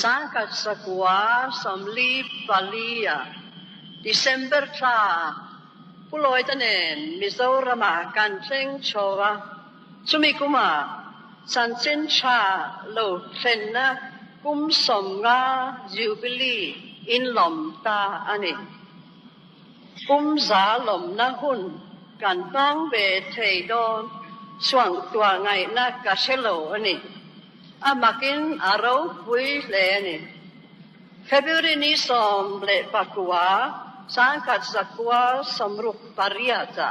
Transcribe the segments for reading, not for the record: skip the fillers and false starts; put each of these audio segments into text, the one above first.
Sangkat sakwa samli palia December tha puloi tanen Mizoram kan seng chowa sumikuma sansin cha lo thenna kum somga jubilee in lom ta ani kum za lom na hun kan bang be thei don swang tua ngai na ka shelo ani amakin aro pui le ani February ni som le pakua sangkat zakwa samruk pariata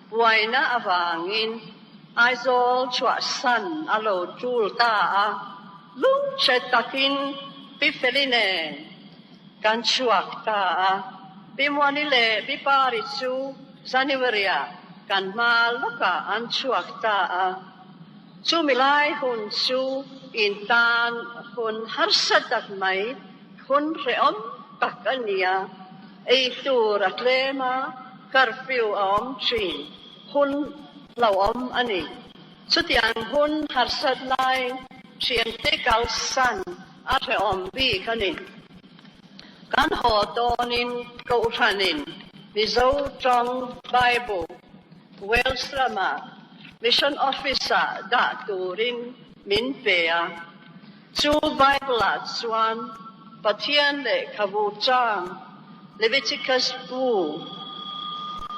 waina avangin aizol chua san alo chul ta a lung chetakin pifeline kan chuak ta a bimwani le biparichu Januarya kan maloka an chuak ta a chu milai hun chu intan hun harsadak mai hun reom takania ei tur atlema curfew om trin hun lawom ani chutian hun harsat lai chian te kal san atre om bi kanin kan ho tonin ko thanin mizo trong bible welsrama mission officer da turin min pea chu bible chuan pathian le khavu chang Leviticus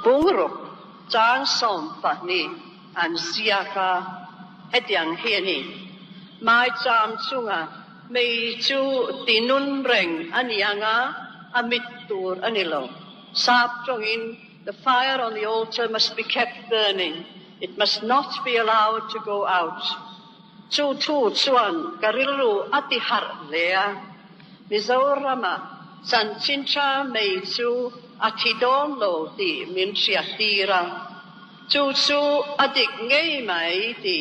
bungruk chang som pani an siaka hetiang hiani mai cham chunga mei chu tinun reng anianga amit tur anilo sap chongin the fire on the altar must be kept burning. It must not be allowed to go out. Chu tu chuan karilu atihar lea Mizorama san chincha mei chu atidon lo ti min siatira chu chu adik ngei mai ti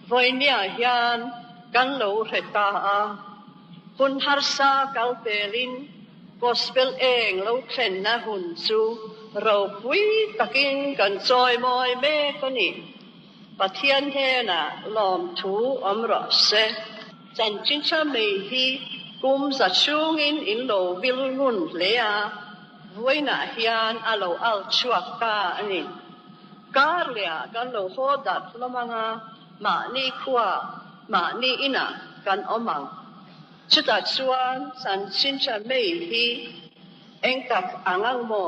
voinia hian kan lo reta a hun harsa kalpelin gospel eng lo thlen na hun chu ro pui takin kan choi moi me ko ni pathian he na lom thu omro se san chincha mei hi kum za chungin in lo vilngun lea voina hian alo al chuak ta ani karlia kan lo hodat lomanga ma ni khuwa ma ni ina kan omang chuta chuan san chincha mei hi engtak angang mo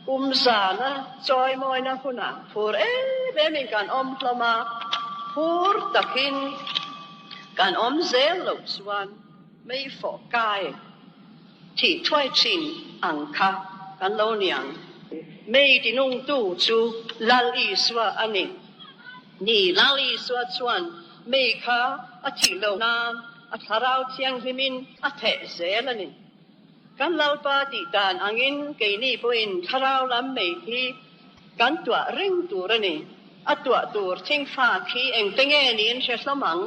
kum za na choi moi na huna phur be min kan om hloma phur takin kan om zel lo chuan mei phò cai thì thoai chin ang kha kan lo niang mei ti nung tu chu lal i swa ani ni lal i swa chuan mei kha a chi lo na a tharau thiang himin a the zel ani kan lau pa ti tan angin ke ni poin tharau lam mei hi kan tua ring tur ani a tua tur thing fa khi eng tenge ni en she samang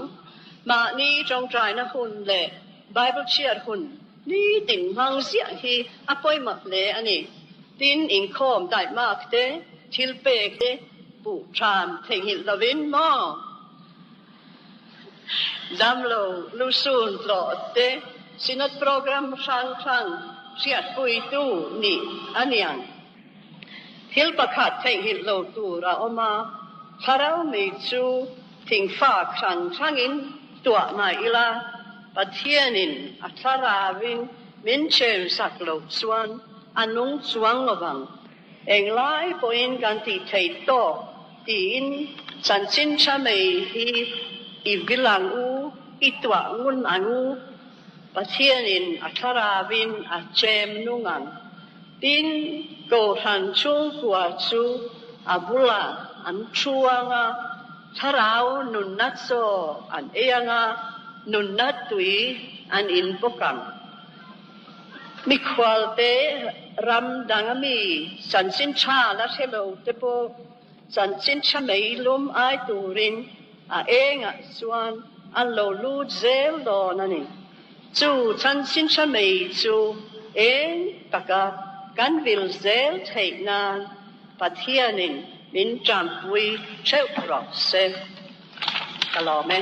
ma ni trong trai na hun le Bible cheer hun ni tin mang sia hi apoi mak le ani tin in khom dai mak te thil pek te pu tram theng hil lovin mo dam lo lu sun lo te sinat program sang siat pui tu ni aniang thil pakhat theng hil lo tu ra oma tharau me chu thing fa khang in tua na ila pathianin atharavin min chen saklo chuan anung chuang lowang englai poin kan ti thei to tin chan chin cha mei hi ibilang u itwa ngun anu pathianin atharavin a chem nungang tin ko han chung kwa chu abula an chuanga tharau nun nat so an eanga nun na tui an in bokang mi khwal te ram dangami san sin cha la thelo te po san sin cha mei lum ai turin a enga chuan an lo lu zel do nani chu chan sin cha mei chu eng taka kan vil zel thei nan pathianin min jam pui cheu ro se kalome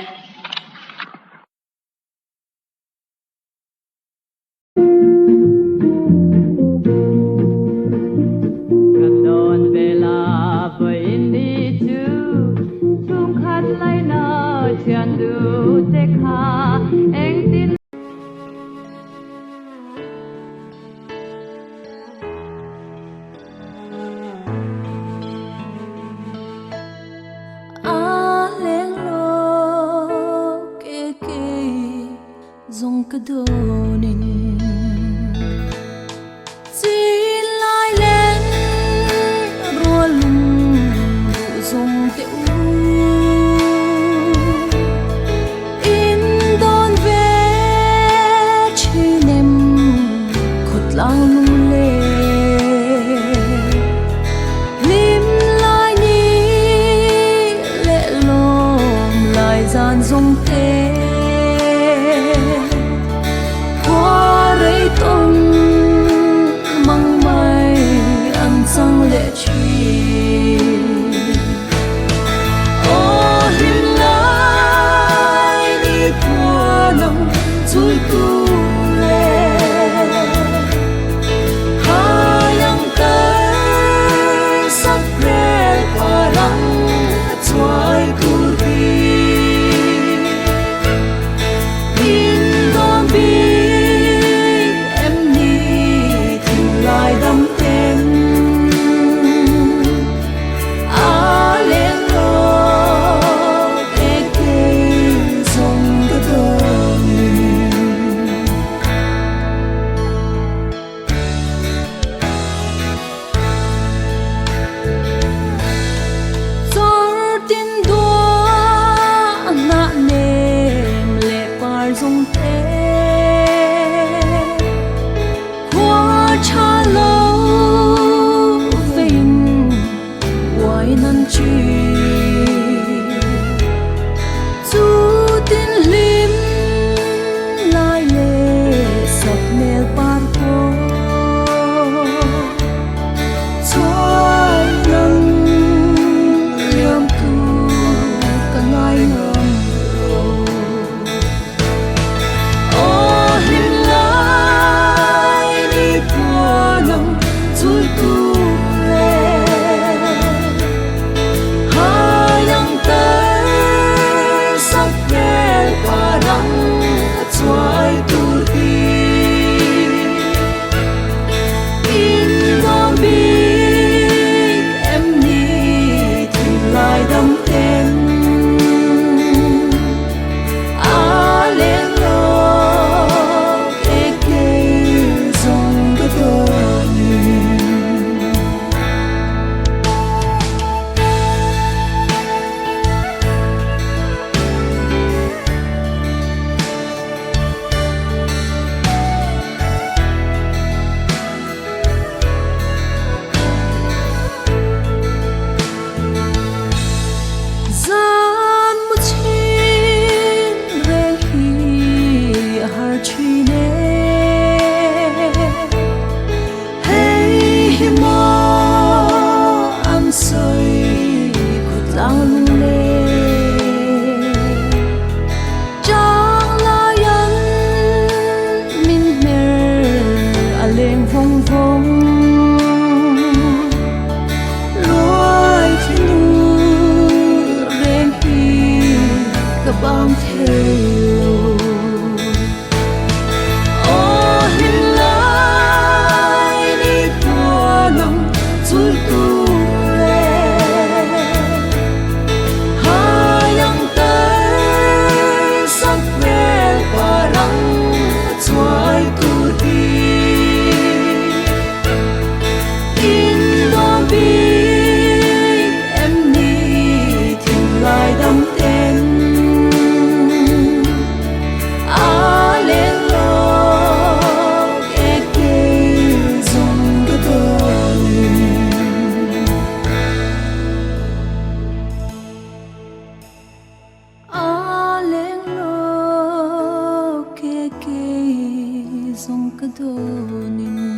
nin